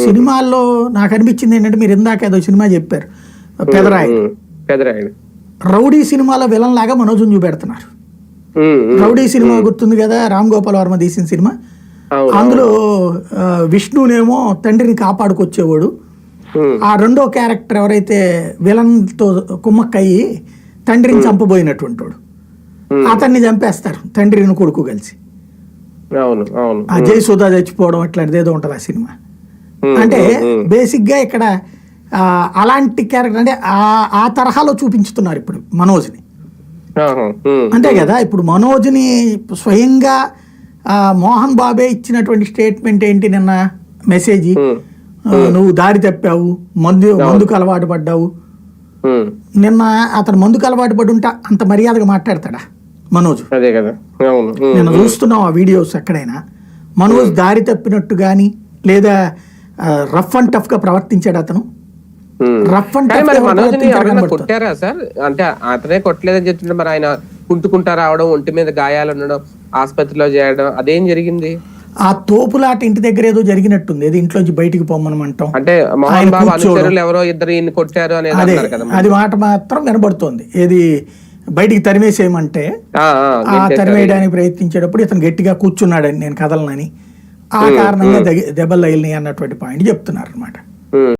సినిమాల్లో నాకు అనిపించింది ఏంటంటే, మీరు ఇందాక ఏదో సినిమా చెప్పారు, పెదరాయుడు. రౌడీ సినిమాలో విలన్ లాగా మనోజ్ని చూపెడుతున్నారు. రౌడీ సినిమా గుర్తుంది కదా, రామ్ గోపాల్ వర్మ తీసిన సినిమా. అందులో విష్ణునేమో తండ్రిని కాపాడుకొచ్చేవాడు. ఆ రెండో క్యారెక్టర్ ఎవరైతే విలన్ తో కుమ్మక్కయ్యి తండ్రిని చంపబోయినటువంటి వాడు, అతన్ని చంపేస్తారు తండ్రిని కొడుకు కలిసి. ఆ జయసుధ చచ్చిపోవడం అట్లాంటిది ఏదో ఉంటది ఆ సినిమా. అంటే బేసిక్ గా ఇక్కడ అలాంటి క్యారెక్టర్, అంటే ఆ తరహాలో చూపించుతున్నారు ఇప్పుడు మనోజ్ని. అంతే కదా, ఇప్పుడు మనోజ్ని స్వయంగా మోహన్ బాబే ఇచ్చినటువంటి స్టేట్మెంట్ ఏంటి నిన్న మెసేజ్, నువ్వు దారి తప్పావు, మందుకు అలవాటు పడ్డావు. నిన్న అతను మందుకు అలవాటు పడి ఉంటే అంత మర్యాదగా మాట్లాడతాడా మనోజ్? నిన్న చూస్తున్నావు ఆ వీడియోస్, ఎక్కడైనా మనోజ్ దారి తప్పినట్టు గాని లేదా రఫ్ అండ్ టఫ్ గా ప్రవర్తించాడు అతను. రఫ్ అండ్ టఫ్ కొట్టారా సార్? అంటే అతనే కొట్టలేదని చెప్తుంటే మరి ఆయన కుంటుకుంటా రావడం, ఒంటి మీద గాయాలు ఉండడం, ఆసుపత్రిలో చేయడం, అదేం జరిగింది? ఆ తోపులాట ఇంటి దగ్గర ఏదో జరిగినట్టుంది, ఏది ఇంట్లోంచి బయటికి పొమ్మనమంటాం. అంటే మోహన్ బాబు అనుచరులు ఎవరో ఇద్దరు ఈయన కొట్టారు అనేది అన్నారు కదా, అది మాట మాత్రం వినబడుతోంది. ఏది బయటికి తరిమేసేయమంటే తరిమేయడానికి ప్రయత్నించేటప్పుడు ఇతను గట్టిగా కూర్చున్నాడని, నేను కదలనని, ఆ కారణంగా దెబ్బలు తగిలినాయి అన్నటువంటి పాయింట్ చెప్తున్నారు అనమాట.